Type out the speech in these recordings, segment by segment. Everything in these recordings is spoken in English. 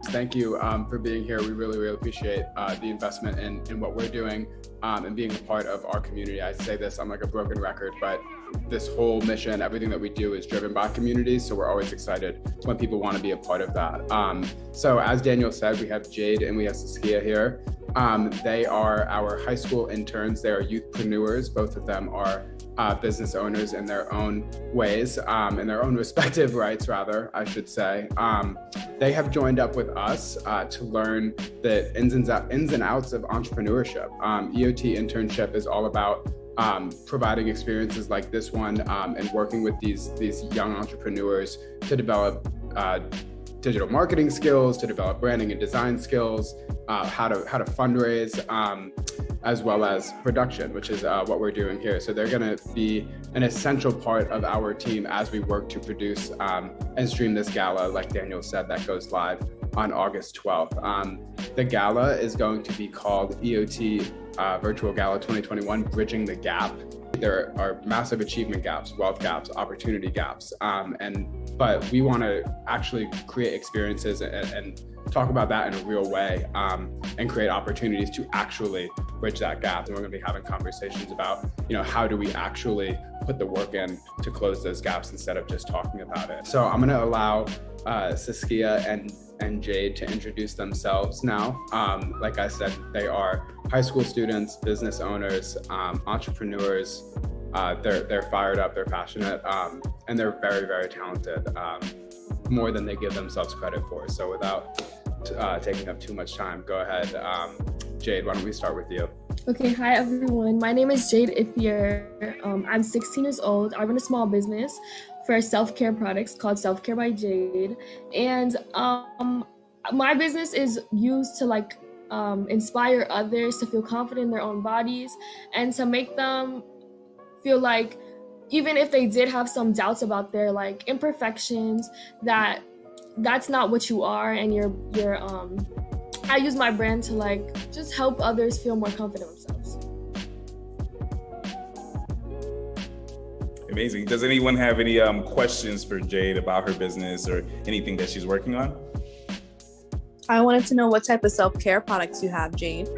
Thank you for being here. We really, really appreciate the investment in what we're doing and being a part of our community. I say this, I'm like a broken record, but this whole mission, everything that we do is driven by communities. So we're always excited when people want to be a part of that. So as Daniel said, we have Jade and we have Saskia here. They are our high school interns. They are youthpreneurs. Both of them are business owners in their own ways, in their own respective rights, rather, I should say. They have joined up with us to learn the ins and outs of entrepreneurship. EOT internship is all about providing experiences like this one and working with these young entrepreneurs to develop digital marketing skills, to develop branding and design skills, how to fundraise, as well as production, which is what we're doing here. So they're going to be an essential part of our team as we work to produce and stream this gala, like Daniel said, that goes live on August 12th. The gala is going to be called EOT Virtual Gala 2021, Bridging the Gap. There are massive achievement gaps, wealth gaps, opportunity gaps, but we want to actually create experiences and talk about that in a real way and create opportunities to actually bridge that gap. And we're going to be having conversations about, how do we actually put the work in to close those gaps instead of just talking about it. So I'm going to allow Saskia and Jade to introduce themselves now. Like I said, they are high school students, business owners, entrepreneurs. They're fired up, they're passionate, and they're very, very talented, more than they give themselves credit for. So without taking up too much time, go ahead. Jade, why don't we start with you? Okay, hi everyone. My name is Jade Ifier. I'm 16 years old. I run a small business for self-care products called Self-Care by Jade. And my business is used to inspire others to feel confident in their own bodies and to make them feel like even if they did have some doubts about their imperfections, that's not what you are, and I use my brand to just help others feel more confident themselves. Amazing. Does anyone have any questions for Jade about her business or anything that she's working on? I wanted to know what type of self-care products you have, Jade.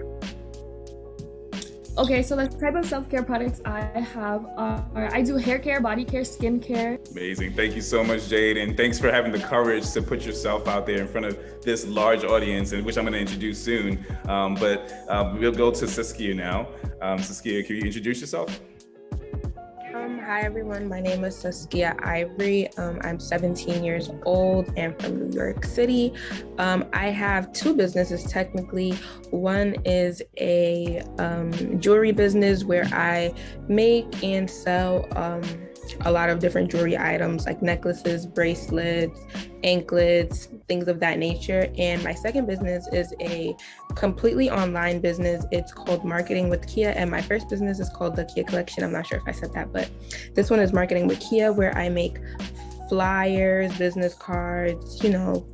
Okay, so the type of self-care products I have are, I do hair care, body care, skin care. Amazing. Thank you so much, Jade. And thanks for having the courage to put yourself out there in front of this large audience, and which I'm going to introduce soon. But we'll go to Saskia now. Saskia, can you introduce yourself? Hi everyone, my name is Saskia Ivory. I'm 17 years old and from New York City. I have two businesses technically. One is a jewelry business where I make and sell a lot of different jewelry items like necklaces, bracelets, anklets, things of that nature. And my second business is a completely online business. It's called Marketing with Kia. And my first business is called the Kia Collection. I'm not sure if I said that, but this one is Marketing with Kia, where I make flyers, business cards,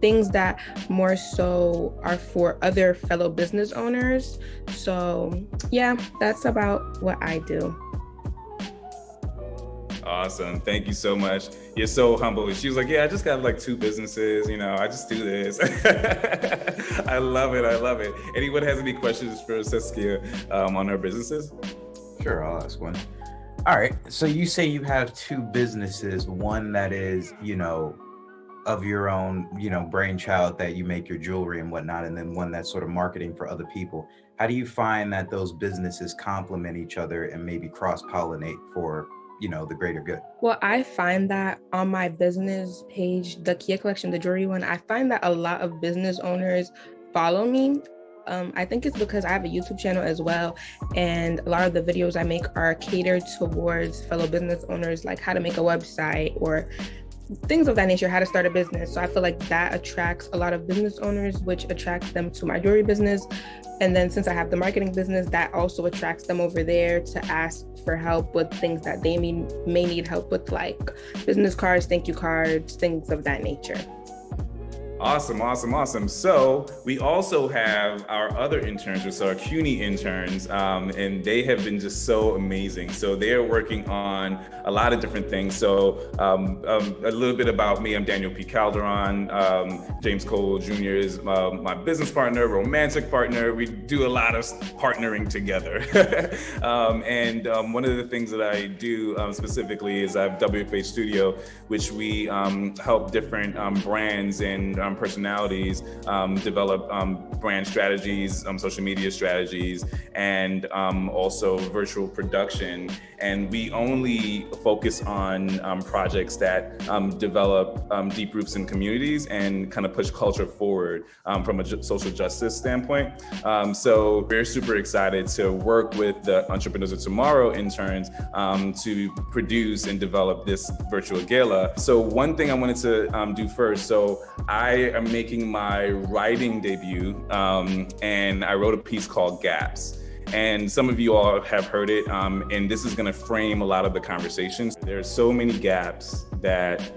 things that more so are for other fellow business owners. So yeah, that's about what I do. Awesome. Thank you so much. You're so humble. She was like, yeah, I just got two businesses. I just do this. I love it. I love it. Anyone has any questions for Saskia on her businesses? Sure, I'll ask one. All right. So you say you have two businesses, one that is, of your own, brainchild that you make your jewelry and whatnot, and then one that's sort of marketing for other people. How do you find that those businesses complement each other and maybe cross-pollinate for the greater good? Well, I find that on my business page, the Kia Collection, the jewelry one, I find that a lot of business owners follow me. I think it's because I have a YouTube channel as well, and a lot of the videos I make are catered towards fellow business owners, like how to make a website or things of that nature, how to start a business. So I feel like that attracts a lot of business owners, which attracts them to my jewelry business. And then since I have the marketing business, that also attracts them over there to ask for help with things that they may need help with, like business cards, thank you cards, things of that nature. Awesome. So we also have our other interns, which are CUNY interns, and they have been just so amazing. So they are working on a lot of different things. So a little bit about me, I'm Daniel P. Calderon. James Cole Jr. is my business partner, romantic partner. We do a lot of partnering together. And one of the things that I do specifically is I have WFH Studio, which we help different brands and personalities develop brand strategies, social media strategies, and also virtual production. And we only focus on projects that develop deep roots in communities and kind of push culture forward from a social justice standpoint. So we're super excited to work with the Entrepreneurs of Tomorrow interns to produce and develop this virtual gala. So one thing I wanted to do first, so I am making my writing debut, and I wrote a piece called Gaps. And some of you all have heard it, and this is gonna frame a lot of the conversations. There are so many gaps that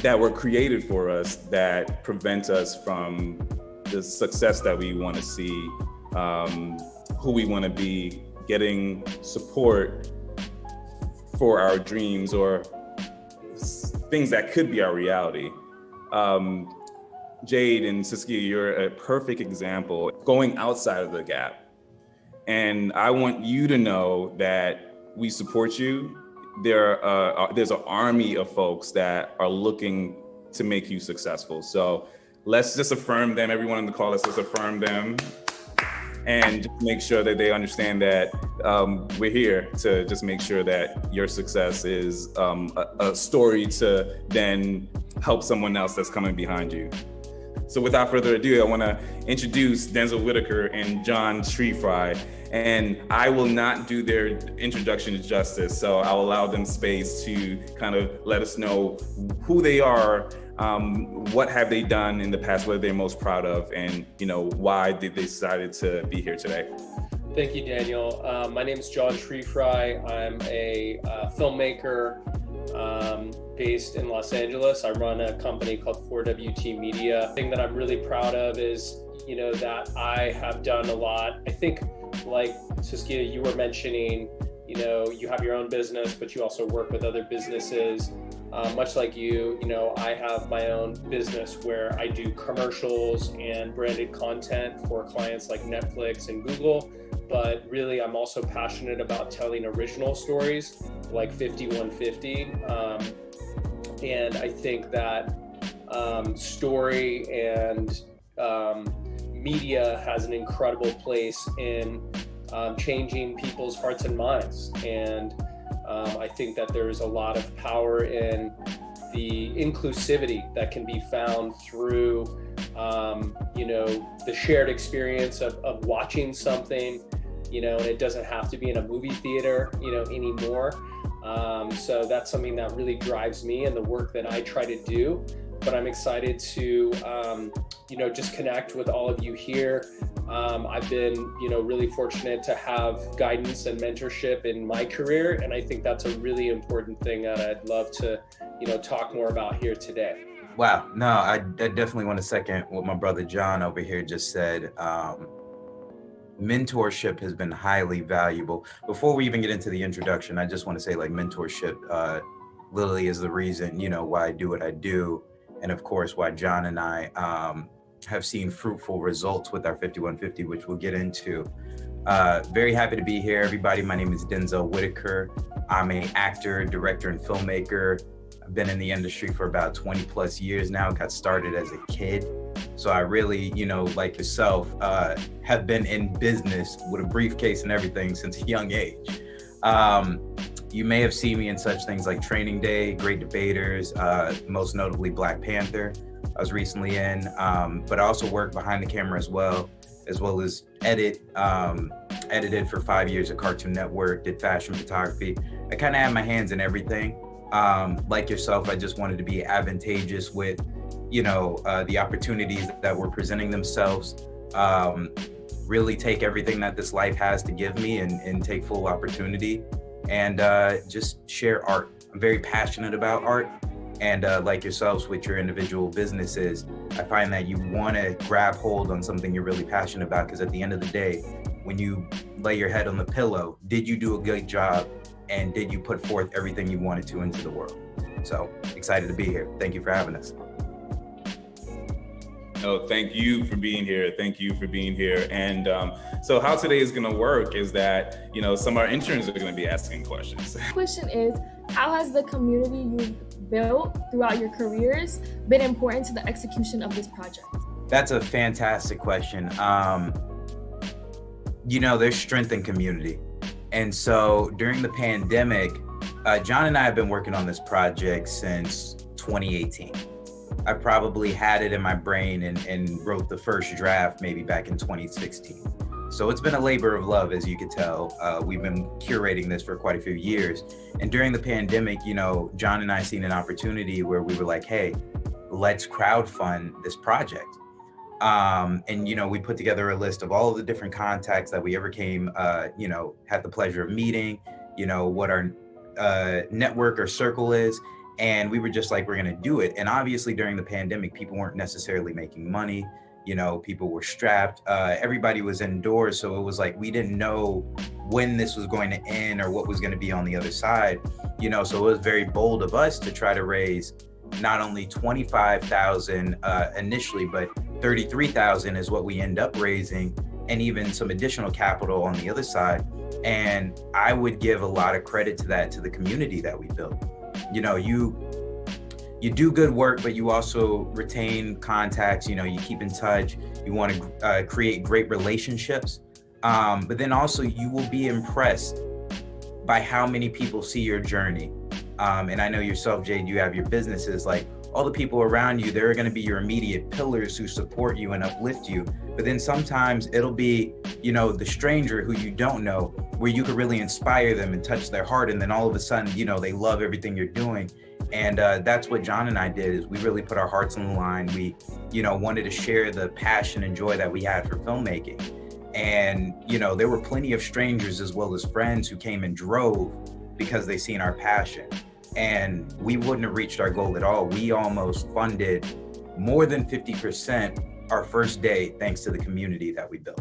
were created for us that prevent us from the success that we wanna see, who we wanna be, getting support for our dreams or things that could be our reality. Jade and Saskia, you're a perfect example going outside of the gap. And I want you to know that we support you. There's an army of folks that are looking to make you successful. So let's just affirm them. Everyone on the call, let's just affirm them and just make sure that they understand that we're here to just make sure that your success is a story to then help someone else that's coming behind you. So without further ado, I want to introduce Denzel Whitaker and John Trefry, and I will not do their introductions justice. So I'll allow them space to kind of let us know who they are, what have they done in the past, what they're most proud of, and why they decided to be here today. Thank you, Daniel. My name is John Trefry. I'm a filmmaker based in Los Angeles. I run a company called 4WT Media. The thing that I'm really proud of is, that I have done a lot. I think, like Saskia, you were mentioning, you have your own business, but you also work with other businesses. Much like you, I have my own business where I do commercials and branded content for clients like Netflix and Google. But really, I'm also passionate about telling original stories like 5150. And I think that story and media has an incredible place in changing people's hearts and minds. And I think that there is a lot of power in the inclusivity that can be found through, the shared experience of watching something, and it doesn't have to be in a movie theater, anymore. So that's something that really drives me and the work that I try to do. But I'm excited to, just connect with all of you here. I've been, really fortunate to have guidance and mentorship in my career. And I think that's a really important thing that I'd love to, talk more about here today. Wow. No, I definitely want to second what my brother John over here just said. Mentorship has been highly valuable. Before we even get into the introduction, I just want to say mentorship literally is the reason, why I do what I do. And of course, why John and I have seen fruitful results with our 5150, which we'll get into. Very happy to be here, everybody. My name is Denzel Whitaker. I'm an actor, director, and filmmaker. I've been in the industry for about 20 plus years now. Got started as a kid. So I really, like yourself, have been in business with a briefcase and everything since a young age. You may have seen me in such things like Training Day, Great Debaters, most notably Black Panther. I was recently in, but I also work behind the camera as well as edited for 5 years at Cartoon Network, did fashion photography. I kind of had my hands in everything. Like yourself, I just wanted to be advantageous with, the opportunities that were presenting themselves, really take everything that this life has to give me and take full opportunity and just share art. I'm very passionate about art. And like yourselves with your individual businesses, I find that you want to grab hold on something you're really passionate about, because at the end of the day, when you lay your head on the pillow, did you do a good job, and did you put forth everything you wanted to into the world? So excited to be here. Thank you for having us. No, thank you for being here. Thank you for being here. And so how today is going to work is that, some of our interns are going to be asking questions. The question is, how has the community you've built throughout your careers been important to the execution of this project? That's a fantastic question. There's strength in community. And so during the pandemic, John and I have been working on this project since 2018. I probably had it in my brain and wrote the first draft maybe back in 2016. So it's been a labor of love, as you could tell. We've been curating this for quite a few years. And during the pandemic, John and I seen an opportunity where we were like, hey, let's crowdfund this project. We put together a list of all of the different contacts that we ever had the pleasure of meeting, what our network or circle is. And we were just like, we're going to do it. And obviously during the pandemic, people weren't necessarily making money. People were strapped. Everybody was indoors. So it was like, we didn't know when this was going to end or what was going to be on the other side. So it was very bold of us to try to raise not only 25,000 initially, but 33,000 is what we end up raising, and even some additional capital on the other side. And I would give a lot of credit to that, to the community that we built. You do good work, but you also retain contacts, you keep in touch, you want to create great relationships. But then also you will be impressed by how many people see your journey. And I know yourself, Jade, you have your businesses, like all the people around you, they're going to be your immediate pillars who support you and uplift you. But then sometimes it'll be, the stranger who you don't know, where you could really inspire them and touch their heart. And then all of a sudden, they love everything you're doing. And that's what John and I did, is we really put our hearts on the line. We, wanted to share the passion and joy that we had for filmmaking. And, there were plenty of strangers as well as friends who came and drove because they seen our passion. And we wouldn't have reached our goal at all. We almost funded more than 50% our first day, thanks to the community that we built.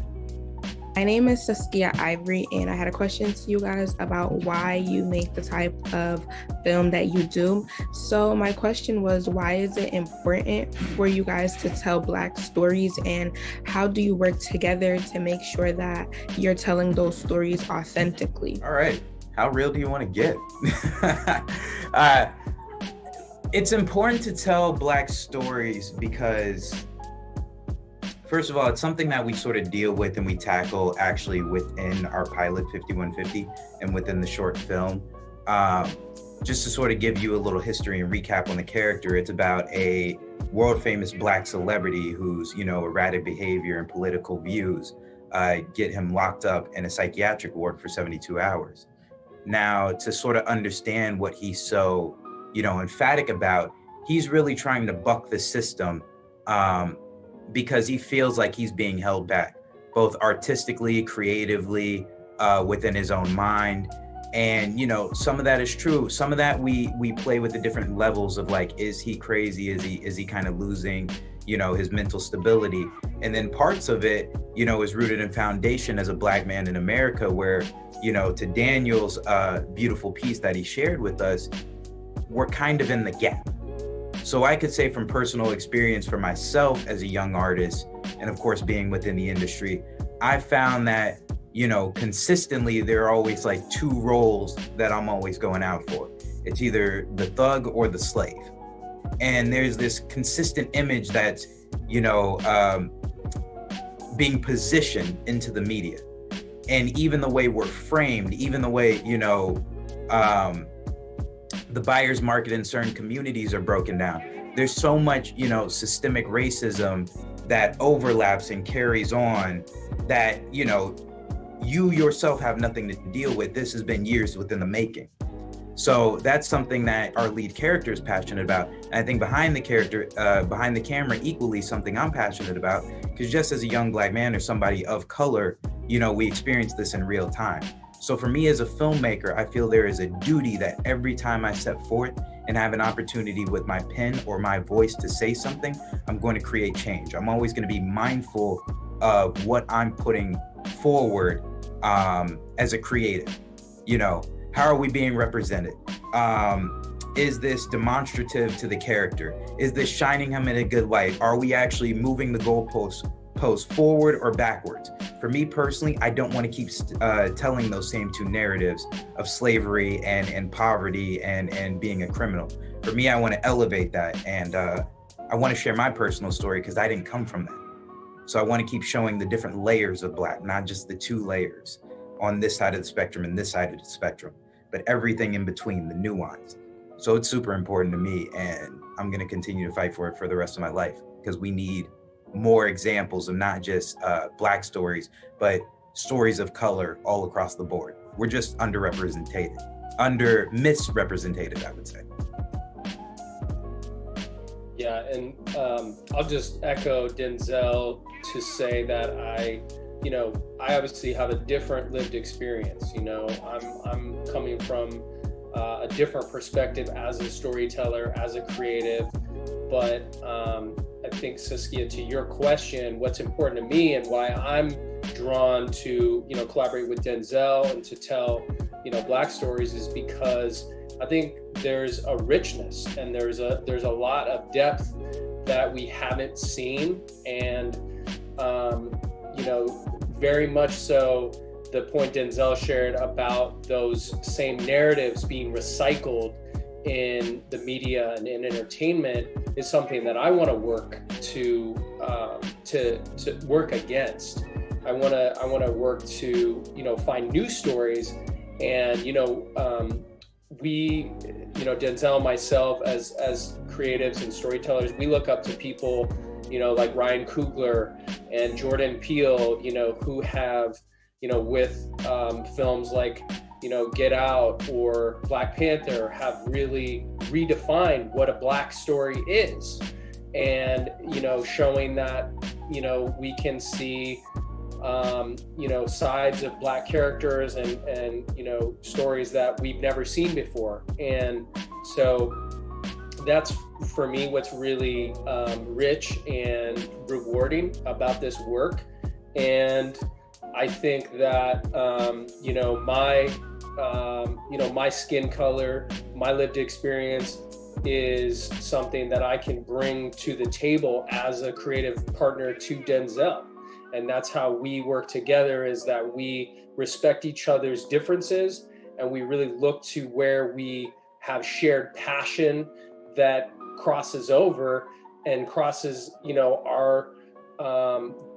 My name is Saskia Ivory, and I had a question to you guys about why you make the type of film that you do. So my question was, why is it important for you guys to tell Black stories, and how do you work together to make sure that you're telling those stories authentically? All right. How real do you want to get? It's important to tell Black stories because, first of all, it's something that we sort of deal with and we tackle actually within our pilot 5150 and within the short film. Just to sort of give you a little history and recap on the character, it's about a world famous Black celebrity whose, erratic behavior and political views get him locked up in a psychiatric ward for 72 hours. Now, to sort of understand what he's so, emphatic about, he's really trying to buck the system because he feels like he's being held back, both artistically, creatively, within his own mind. And, some of that is true. Some of that we play with the different levels of like, is he crazy? Is he kind of losing, his mental stability? And then parts of it, is rooted in foundation as a Black man in America, where, to Daniel's beautiful piece that he shared with us, we're kind of in the gap. So I could say from personal experience for myself as a young artist, and of course being within the industry, I found that, consistently there are always like two roles that I'm always going out for. It's either the thug or the slave. And there's this consistent image that's, being positioned into the media. And even the way we're framed, even the way, the buyer's market in certain communities are broken down. There's so much, systemic racism that overlaps and carries on that, you yourself have nothing to deal with. This has been years within the making. So that's something that our lead character is passionate about. And I think behind the camera, equally something I'm passionate about, because just as a young Black man or somebody of color, we experience this in real time. So for me as a filmmaker, I feel there is a duty that every time I step forth and have an opportunity with my pen or my voice to say something, I'm going to create change. I'm always going to be mindful of what I'm putting forward as a creative. You know, how are we being represented? Is this demonstrative to the character? Is this shining him in a good light? Are we actually moving the goalposts forward or backwards? For me personally, I don't want to keep telling those same two narratives of slavery and poverty and being a criminal. For me, I want to elevate that, and I want to share my personal story because I didn't come from that. So I want to keep showing the different layers of Black, not just the two layers on this side of the spectrum and this side of the spectrum, but everything in between, the nuance. So it's super important to me, and I'm going to continue to fight for it for the rest of my life, because we need more examples of not just Black stories, but stories of color all across the board. We're just misrepresented, I would say. Yeah, and I'll just echo Denzel to say that I obviously have a different lived experience. You know, I'm coming from a different perspective as a storyteller, as a creative. But I think, Saskia, to your question, what's important to me and why I'm drawn to, collaborate with Denzel and to tell, Black stories is because I think there's a richness and there's a lot of depth that we haven't seen. And, very much so, the point Denzel shared about those same narratives being recycled in the media and in entertainment is something that I want to work to work against. I want to work to find new stories, and we Denzel and myself as creatives and storytellers, we look up to people like Ryan Coogler and Jordan Peele, who have with films like Get Out or Black Panther have really redefined what a Black story is, and showing that we can see sides of Black characters and stories that we've never seen before. And so that's, for me, what's really rich and rewarding about this work. And I think that my skin color, my lived experience is something that I can bring to the table as a creative partner to Denzel. And that's how we work together, is that we respect each other's differences, and we really look to where we have shared passion that crosses over and crosses our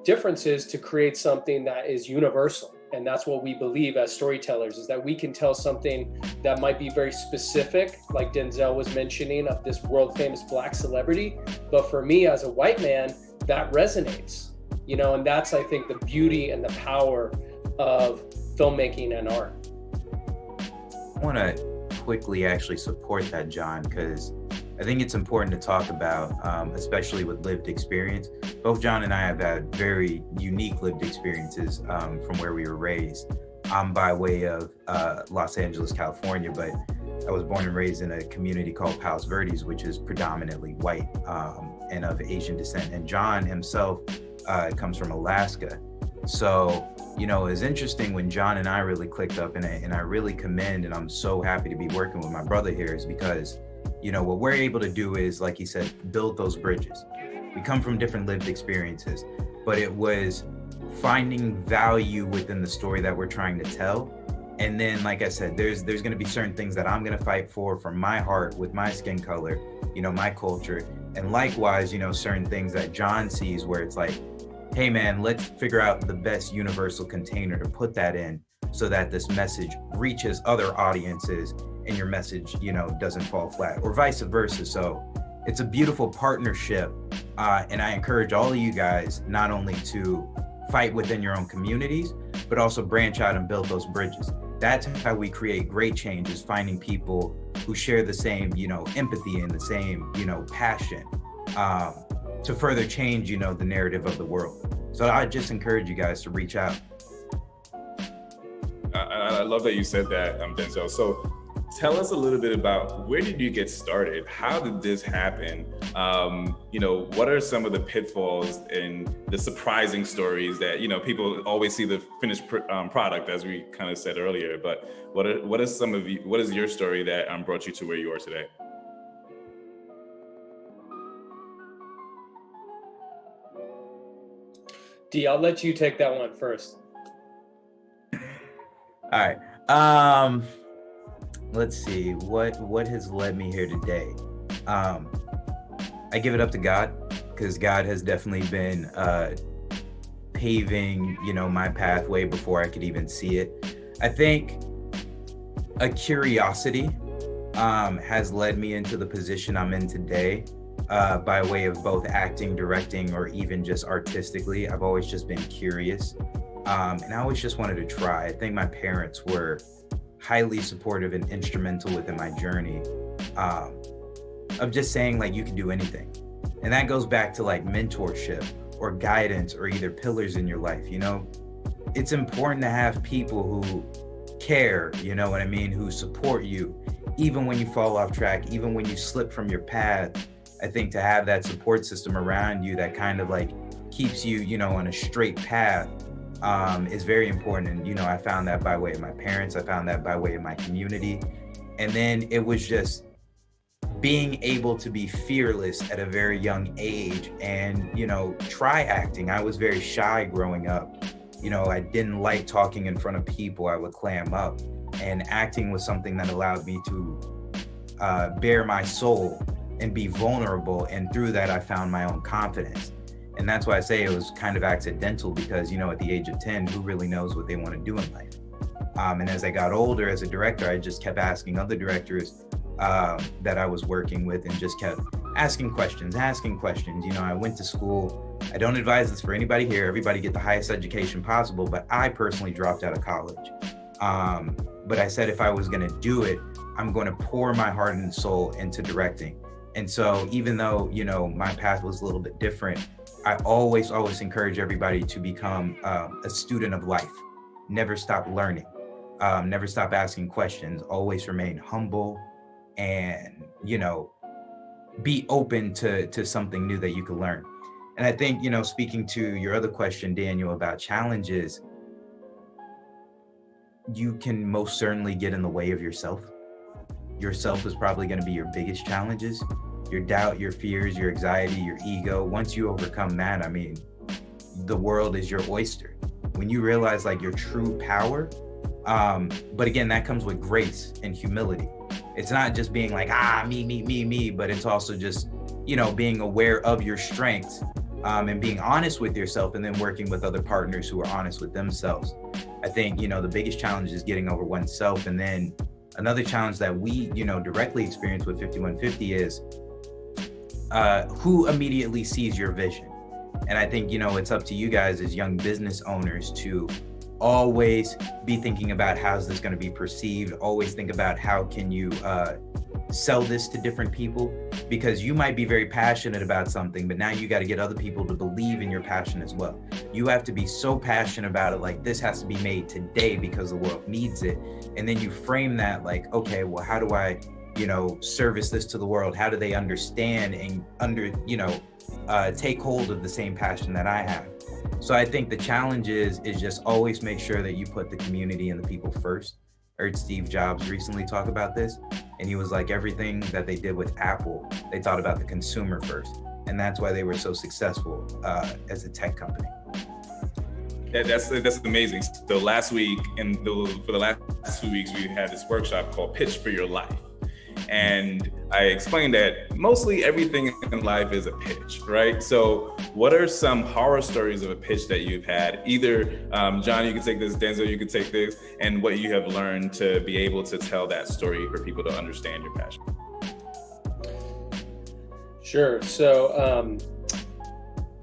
differences to create something that is universal. And that's what we believe as storytellers, is that we can tell something that might be very specific, like Denzel was mentioning, of this world famous Black celebrity. But for me as a white man, that resonates, and that's, I think, the beauty and the power of filmmaking and art. I want to quickly actually support that, John, because I think it's important to talk about, especially with lived experience. Both John and I have had very unique lived experiences from where we were raised. I'm by way of Los Angeles, California, but I was born and raised in a community called Palos Verdes, which is predominantly white and of Asian descent. And John himself comes from Alaska. So, it's interesting when John and I really clicked up, and I really commend, and I'm so happy to be working with my brother here, is because what we're able to do is, like he said, build those bridges. We come from different lived experiences, but it was finding value within the story that we're trying to tell. And then, like I said, there's going to be certain things that I'm going to fight for from my heart, with my skin color, my culture. And likewise, certain things that John sees where it's like, hey man, let's figure out the best universal container to put that in so that this message reaches other audiences and your message, doesn't fall flat, or vice versa. So it's a beautiful partnership. And I encourage all of you guys not only to fight within your own communities, but also branch out and build those bridges. That's how we create great change, is finding people who share the same, empathy and the same, passion to further change, the narrative of the world. So I just encourage you guys to reach out. I love that you said that, Denzel. So tell us a little bit about where did you get started? How did this happen? What are some of the pitfalls and the surprising stories that, people always see the finished product, as we kind of said earlier, but what is your story that brought you to where you are today? D, I'll let you take that one first. All right. Let's see what has led me here today. I give it up to God, because God has definitely been paving, my pathway before I could even see it. I think a curiosity has led me into the position I'm in today, by way of both acting, directing, or even just artistically. I've always just been curious, and I always just wanted to try. I think my parents were highly supportive and instrumental within my journey, of just saying, like, you can do anything. And that goes back to like mentorship or guidance or either pillars in your life. It's important to have people who care, you know what I mean, who support you, even when you fall off track, even when you slip from your path. I think to have that support system around you that kind of like keeps you, on a straight path, is very important. And, I found that by way of my parents. I found that by way of my community. And then it was just being able to be fearless at a very young age and, try acting. I was very shy growing up. I didn't like talking in front of people. I would clam up, and acting was something that allowed me to bare my soul and be vulnerable. And through that, I found my own confidence. And that's why I say it was kind of accidental, because, at the age of 10, who really knows what they want to do in life? And as I got older as a director, I just kept asking other directors that I was working with, and just kept asking questions. I went to school. I don't advise this for anybody here. Everybody get the highest education possible, but I personally dropped out of college. But I said if I was going to do it, I'm going to pour my heart and soul into directing. And so even though, my path was a little bit different, I always encourage everybody to become a student of life. Never stop learning. Never stop asking questions. Always remain humble, and, be open to something new that you can learn. And I think, speaking to your other question, Daniel, about challenges, you can most certainly get in the way of yourself. Yourself is probably going to be your biggest challenges. Your doubt, your fears, your anxiety, your ego. Once you overcome that, the world is your oyster. When you realize like your true power, but again, that comes with grace and humility. It's not just being like, me, but it's also just, being aware of your strengths, and being honest with yourself, and then working with other partners who are honest with themselves. I think, the biggest challenge is getting over oneself. And then another challenge that we, directly experience with 5150 is who immediately sees your vision. And I think, it's up to you guys as young business owners to always be thinking about how's this going to be perceived. Always think about how can you sell this to different people, because you might be very passionate about something, but now you got to get other people to believe in your passion as well. You have to be so passionate about it, like this has to be made today because the world needs it. And then you frame that like, okay, well, how do I, service this to the world? How do they understand and take hold of the same passion that I have? So I think the challenge is just always make sure that you put the community and the people first. I heard Steve Jobs recently talk about this, and he was like, everything that they did with Apple, they thought about the consumer first. And that's why they were so successful as a tech company. That's amazing. So last week and for the last 2 weeks, we had this workshop called Pitch for Your Life. And I explained that mostly everything in life is a pitch, right? So what are some horror stories of a pitch that you've had? Either, John, you can take this, Denzel, you can take this, and what you have learned to be able to tell that story for people to understand your passion. Sure. So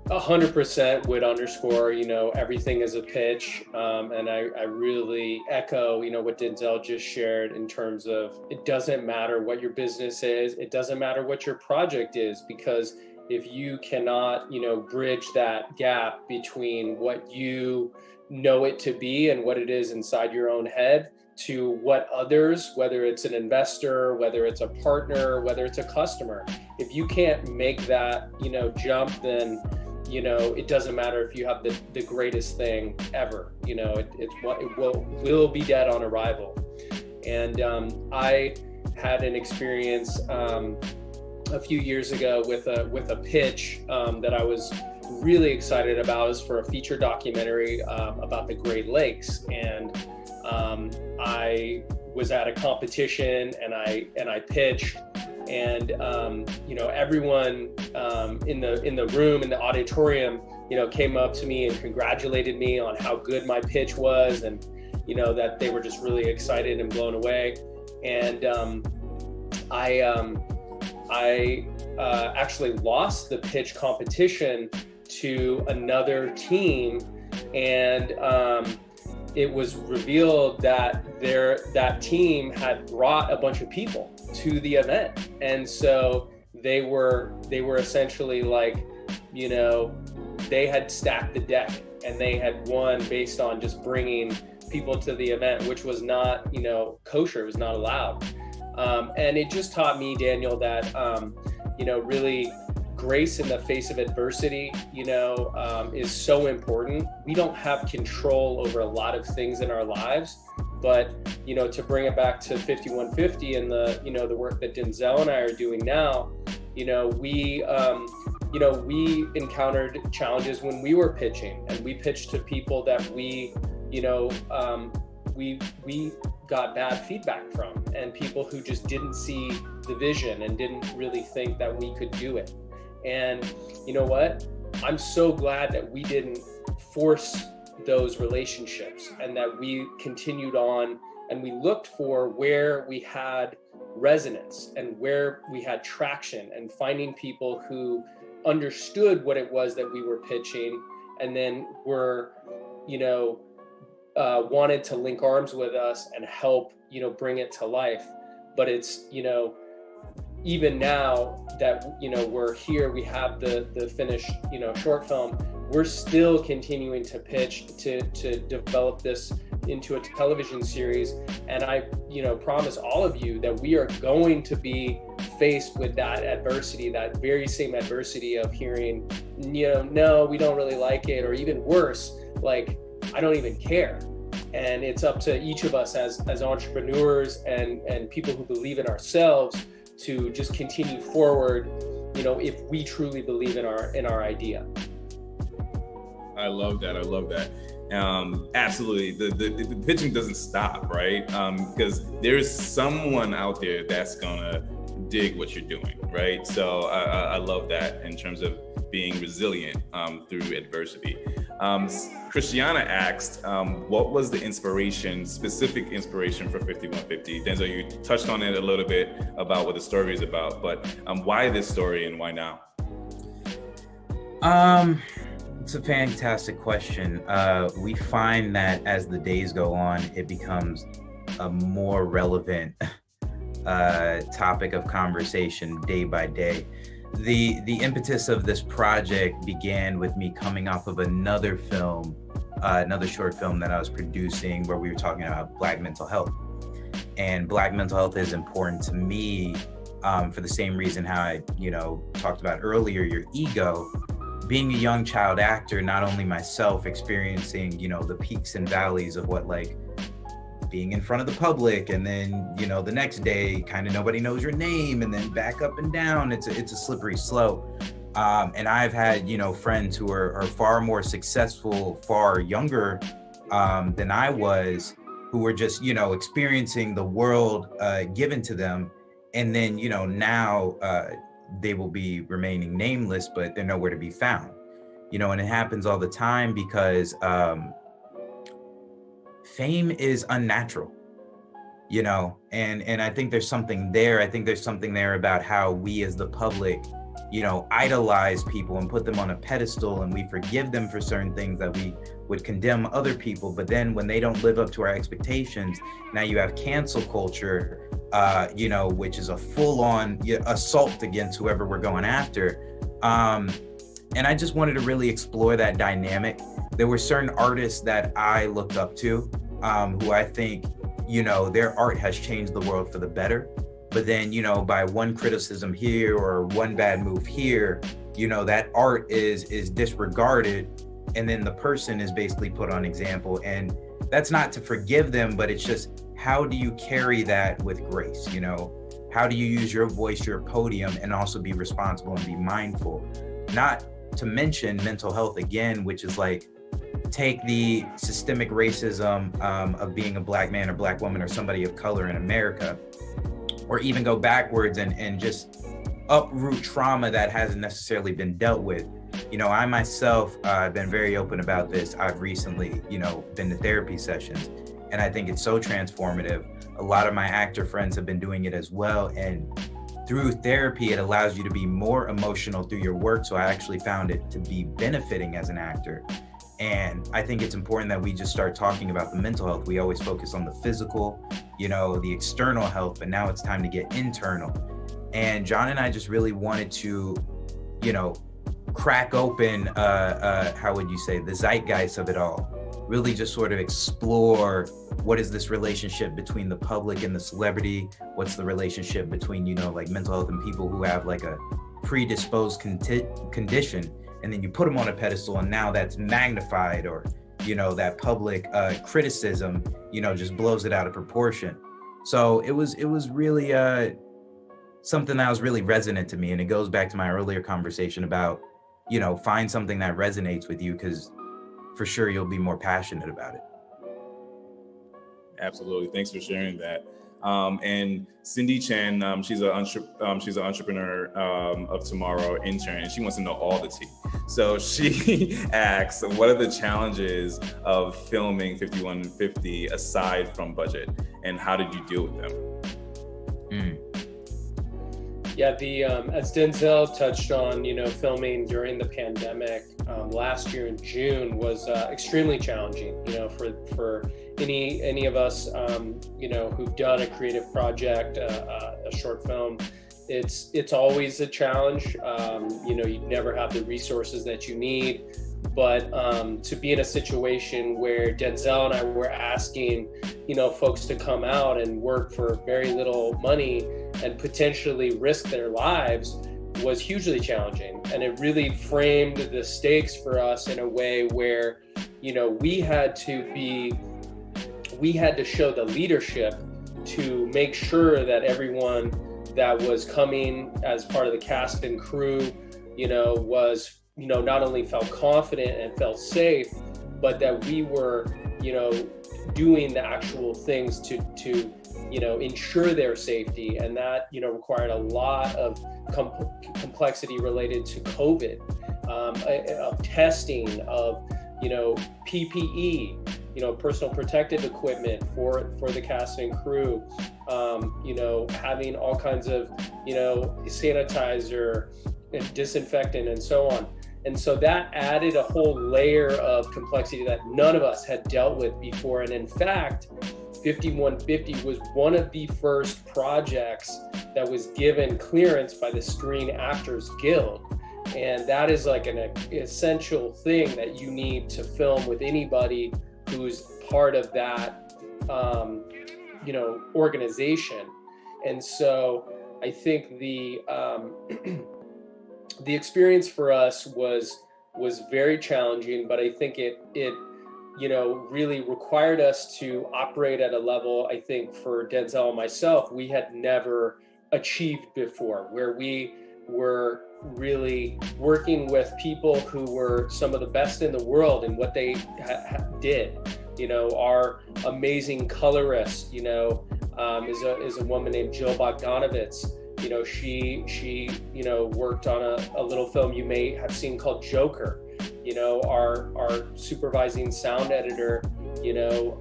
100% would underscore, everything is a pitch. And I really echo, what Denzel just shared in terms of it doesn't matter what your business is. It doesn't matter what your project is, because if you cannot, bridge that gap between what you know it to be and what it is inside your own head to what others, whether it's an investor, whether it's a partner, whether it's a customer, if you can't make that, jump, then, it doesn't matter if you have the greatest thing ever, it will be dead on arrival. And I had an experience a few years ago with a pitch that I was really excited about. It was for a feature documentary about the Great Lakes, and I was at a competition and I pitched, and everyone in the room, in the auditorium, came up to me and congratulated me on how good my pitch was, and that they were just really excited and blown away. And I actually lost the pitch competition to another team, and it was revealed that that team had brought a bunch of people to the event, and so they were essentially like, they had stacked the deck and they had won based on just bringing people to the event, which was not kosher, it was not allowed. And it just taught me, Daniel, that really grace in the face of adversity, is so important. We don't have control over a lot of things in our lives, but, to bring it back to 5150 and the work that Denzel and I are doing now, we encountered challenges when we were pitching, and we pitched to people that we got bad feedback from, and people who just didn't see the vision and didn't really think that we could do it. And you know what? I'm so glad that we didn't force those relationships, and that we continued on and we looked for where we had resonance and where we had traction, and finding people who understood what it was that we were pitching, and then were, wanted to link arms with us and help, bring it to life. But it's, even now that, we're here, we have the finished, short film, we're still continuing to pitch to develop this into a television series. And I, promise all of you that we are going to be faced with that adversity, that very same adversity of hearing, no, we don't really like it, or even worse, like, I don't even care. And it's up to each of us as entrepreneurs and people who believe in ourselves to just continue forward, if we truly believe in our idea. I love that. Absolutely. The pitching doesn't stop, right? Because there's someone out there that's gonna dig what you're doing, right? So I love that in terms of being resilient through adversity. Christiana asked, what was the specific inspiration for 5150? Denzel, you touched on it a little bit about what the story is about, but why this story and why now? It's a fantastic question. We find that as the days go on, it becomes a more relevant topic of conversation day by day. The impetus of this project began with me coming off of another film, another short film that I was producing, where we were talking about Black mental health. And Black mental health is important to me for the same reason how I, talked about earlier, your ego. Being a young child actor, not only myself experiencing, the peaks and valleys of what being in front of the public, and then, the next day kind of nobody knows your name, and then back up and down. It's a slippery slope. And I've had, friends who are far more successful, far younger than I was, who were just, experiencing the world given to them. And then, now they will be remaining nameless, but they're nowhere to be found. And it happens all the time because fame is unnatural, and I think there's something there. I think there's something there about how we as the public, idolize people and put them on a pedestal, and we forgive them for certain things that we would condemn other people. But then when they don't live up to our expectations, now you have cancel culture, which is a full-on assault against whoever we're going after. And I just wanted to really explore that dynamic. There were certain artists that I looked up to, who I think, you know, their art has changed the world for the better. But then, you know, by one criticism here or one bad move here, you know, that art is disregarded, and then the person is basically put on example. And that's not to forgive them, but it's just, how do you carry that with grace? You know, how do you use your voice, your podium, and also be responsible and be mindful? Not to mention mental health again, which is like, take the systemic racism of being a Black man or Black woman or somebody of color in America, or even go backwards and just uproot trauma that hasn't necessarily been dealt with. You know, I myself, I've been very open about this. I've recently, you know, been to therapy sessions, and I think it's so transformative. A lot of my actor friends have been doing it as well. And through therapy, it allows you to be more emotional through your work. So I actually found it to be benefiting as an actor. And I think it's important that we just start talking about the mental health. We always focus on the physical, you know, the external health, but now it's time to get internal. And John and I just really wanted to, you know, crack open, how would you say, the zeitgeist of it all. Really just sort of explore, what is this relationship between the public and the celebrity? What's the relationship between, you know, like mental health and people who have like a predisposed condition? And then you put them on a pedestal, and now that's magnified, or, you know, that public criticism, you know, just blows it out of proportion. So it was really something that was really resonant to me. And it goes back to my earlier conversation about, you know, find something that resonates with you, because for sure you'll be more passionate about it. Absolutely. Thanks for sharing that. And Cindy Chen, she's an entrepreneur of tomorrow, intern, and she wants to know all the tea. So she asks, what are the challenges of filming 5150 aside from budget, and how did you deal with them? Yeah, as Denzel touched on, you know, filming during the pandemic last year in June was extremely challenging. You know, for any of us, you know, who've done a creative project, a short film, it's always a challenge. You know, you never have the resources that you need. But to be in a situation where Denzel and I were asking, you know, folks to come out and work for very little money and potentially risk their lives was hugely challenging. And it really framed the stakes for us in a way where, you know, we had to show the leadership to make sure that everyone that was coming as part of the cast and crew, you know, was, you know, not only felt confident and felt safe, but that we were, you know, doing the actual things to you know, ensure their safety. And that, you know, required a lot of complexity related to COVID, of testing, of, you know, PPE, you know, personal protective equipment for the cast and crew, you know, having all kinds of, you know, sanitizer and disinfectant and so on. And so that added a whole layer of complexity that none of us had dealt with before. And in fact, 5150 was one of the first projects that was given clearance by the Screen Actors Guild. And that is like an essential thing that you need to film with anybody who's part of that, you know, organization. And so I think the experience for us was very challenging, but I think it you know, really required us to operate at a level, I think, for Denzel and myself, we had never achieved before, where we were really working with people who were some of the best in the world in what they did. You know, our amazing colorist, you know, is a woman named Jill Bogdanovitz. You know, she you know, worked on a little film you may have seen called Joker. You know, our supervising sound editor, you know,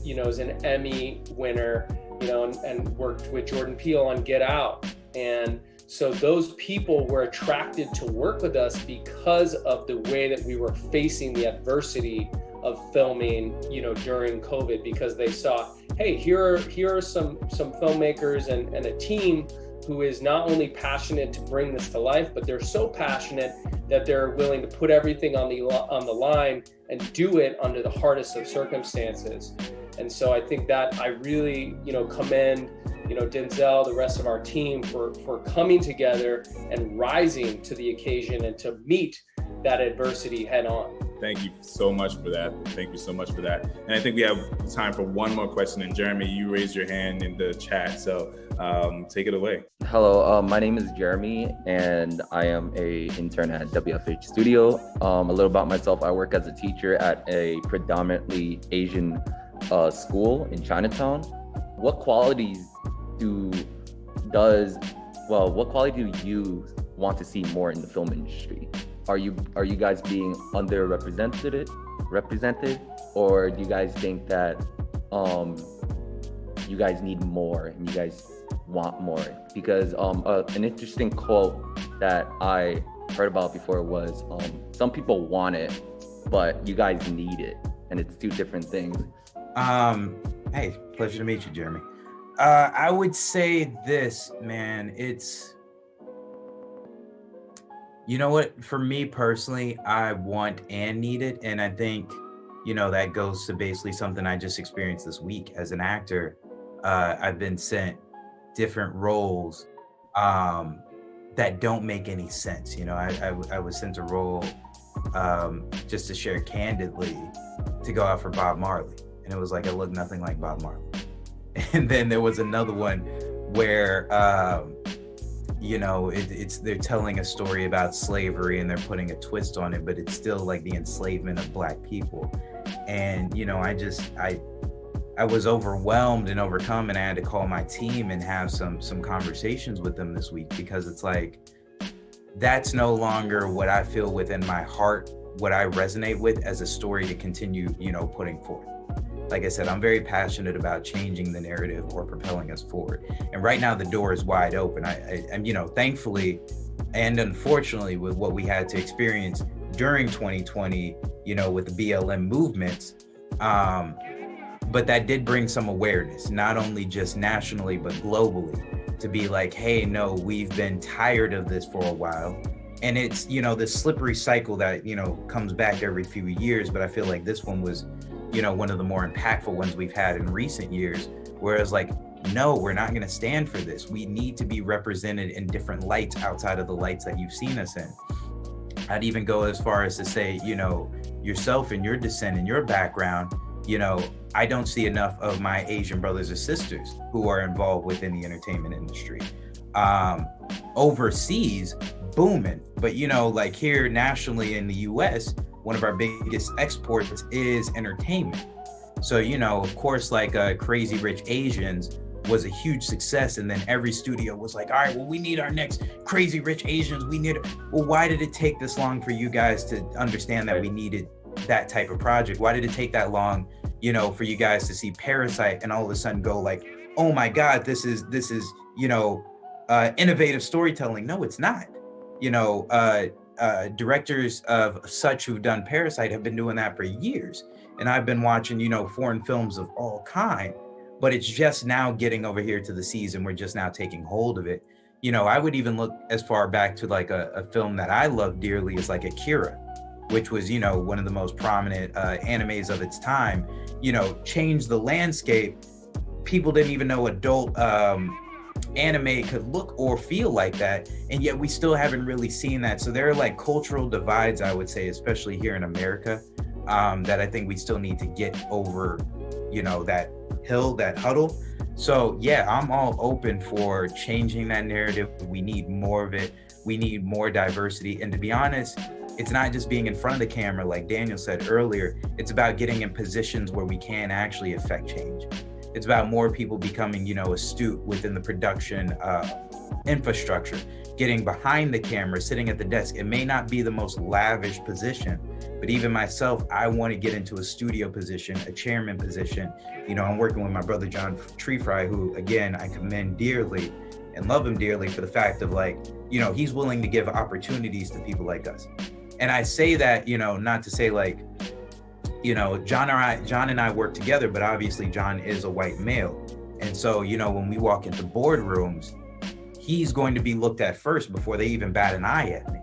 is an Emmy winner, you know, and worked with Jordan Peele on Get Out. And so those people were attracted to work with us because of the way that we were facing the adversity of filming, you know, during COVID, because they saw, hey, here are some filmmakers and a team who is not only passionate to bring this to life, but they're so passionate that they're willing to put everything on the line and do it under the hardest of circumstances. And so I think that I really, commend, Denzel, the rest of our team for coming together and rising to the occasion and to meet that adversity head on. Thank you so much for that. Thank you so much for that. And I think we have time for one more question. And Jeremy, you raised your hand in the chat, so take it away. Hello, my name is Jeremy, and I am a intern at WFH Studio. A little about myself: I work as a teacher at a predominantly Asian school in Chinatown. What qualities do you want to see more in the film industry? Are you guys being underrepresented, or do you guys think that you guys need more and you guys want more? Because an interesting quote that I heard about before was some people want it, but you guys need it, and it's two different things. Hey, pleasure to meet you, Jeremy. I would say this, man, you know what, for me personally, I want and need it. And I think, that goes to basically something I just experienced this week as an actor. I've been sent different roles that don't make any sense. I was sent a role, just to share candidly, to go out for Bob Marley. And it was like, I look nothing like Bob Marley. And then there was another one where, they're telling a story about slavery and they're putting a twist on it, but it's still like the enslavement of Black people. And, I was overwhelmed and overcome, and I had to call my team and have some conversations with them this week, because it's like, that's no longer what I feel within my heart, what I resonate with as a story to continue, putting forth. Like I said, I'm very passionate about changing the narrative or propelling us forward. And right now the door is wide open. I'm, thankfully and unfortunately, with what we had to experience during 2020, with the BLM movements, but that did bring some awareness, not only just nationally, but globally, to be like, hey, no, we've been tired of this for a while. And it's, this slippery cycle that, comes back every few years. But I feel like this one was, one of the more impactful ones we've had in recent years, whereas like, no, we're not going to stand for this. We need to be represented in different lights outside of the lights that you've seen us in. I'd even go as far as to say, yourself and your descent and your background, I don't see enough of my Asian brothers or sisters who are involved within the entertainment industry. Overseas, booming. But, like here nationally in the US, one of our biggest exports is entertainment. So, of course, like Crazy Rich Asians was a huge success. And then every studio was like, all right, well, we need our next Crazy Rich Asians. Well, why did it take this long for you guys to understand that we needed that type of project? Why did it take that long, for you guys to see Parasite and all of a sudden go like, oh my God, this is innovative storytelling? No, it's not. Directors of such who've done Parasite have been doing that for years. And I've been watching, foreign films of all kind, but it's just now getting over here to the season. We're just now taking hold of it. I would even look as far back to like a film that I love dearly is like Akira, which was, one of the most prominent animes of its time, changed the landscape. People didn't even know adult anime could look or feel like that, and yet we still haven't really seen that. So there are like cultural divides, I would say, especially here in America, that I think we still need to get over, that hill, that huddle. So yeah, I'm all open for changing that narrative. We need more of it. We need more diversity. And to be honest, it's not just being in front of the camera, like Daniel said earlier. It's about getting in positions where we can actually affect change. It's about more people becoming, astute within the production infrastructure, getting behind the camera, sitting at the desk. It may not be the most lavish position, but even myself, I want to get into a studio position, a chairman position. I'm working with my brother, John Trefry, who, again, I commend dearly and love him dearly for the fact of like, he's willing to give opportunities to people like us. And I say that, not to say like, John and I work together, but obviously John is a white male. And so, when we walk into boardrooms, he's going to be looked at first before they even bat an eye at me.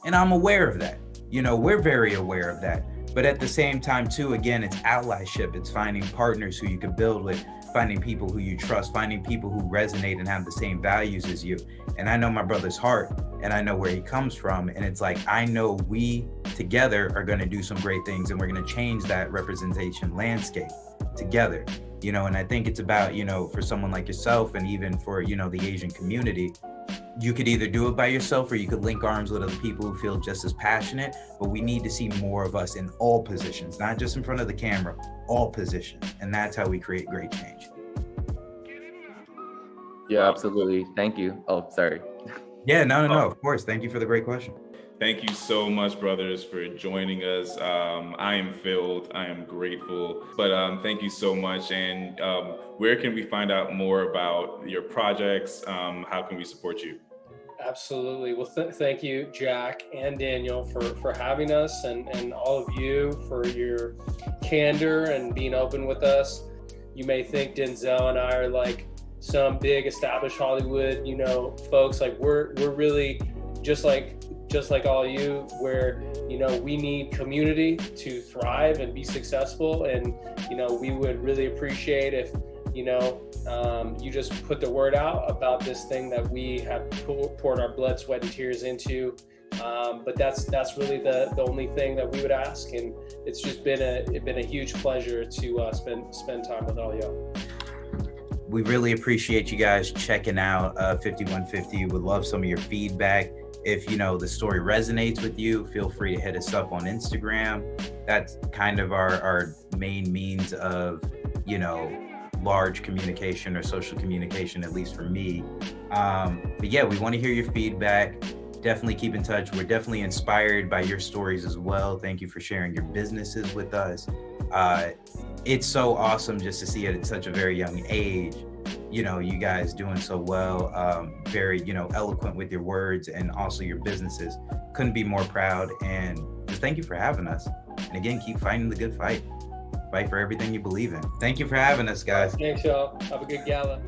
And I'm aware of that. We're very aware of that. But at the same time too, again, it's allyship. It's finding partners who you can build with, finding people who you trust, finding people who resonate and have the same values as you. And I know my brother's heart, and I know where he comes from. And it's like, I know we together are going to do some great things, and we're going to change that representation landscape together. You know, and I think it's about, you know, for someone like yourself, and even for, you know, the Asian community, you could either do it by yourself, or you could link arms with other people who feel just as passionate. But we need to see more of us in all positions, not just in front of the camera, all positions. And that's how we create great change. Yeah, absolutely. Thank you. Oh, sorry. Yeah, no, of course. Thank you for the great question. Thank you so much, brothers, for joining us. I am filled. I am grateful. But thank you so much. And where can we find out more about your projects? How can we support you? Absolutely. Well, thank you, Jack and Daniel, for having us, and all of you for your candor and being open with us. You may think Denzel and I are like some big established Hollywood, you know, folks. Like we're really just like all you, where, you know, we need community to thrive and be successful. And, you know, we would really appreciate if, you know, you just put the word out about this thing that we have poured our blood, sweat, and tears into. But that's really the only thing that we would ask. And it's just been a huge pleasure to spend time with all y'all. We really appreciate you guys checking out 5150. Would love some of your feedback. If, you know, the story resonates with you, feel free to hit us up on Instagram. That's kind of our main means of, you know, large communication or social communication, at least for me. But yeah, we want to hear your feedback. Definitely keep in touch. We're definitely inspired by your stories as well. Thank you for sharing your businesses with us. It's so awesome just to see it at such a very young age. You know, you guys doing so well, very, you know, eloquent with your words, and also your businesses. Couldn't be more proud, and just thank you for having us. And again, keep fighting the good fight. Fight for everything you believe in. Thank you for having us, guys. Thanks, y'all. Have a good gala.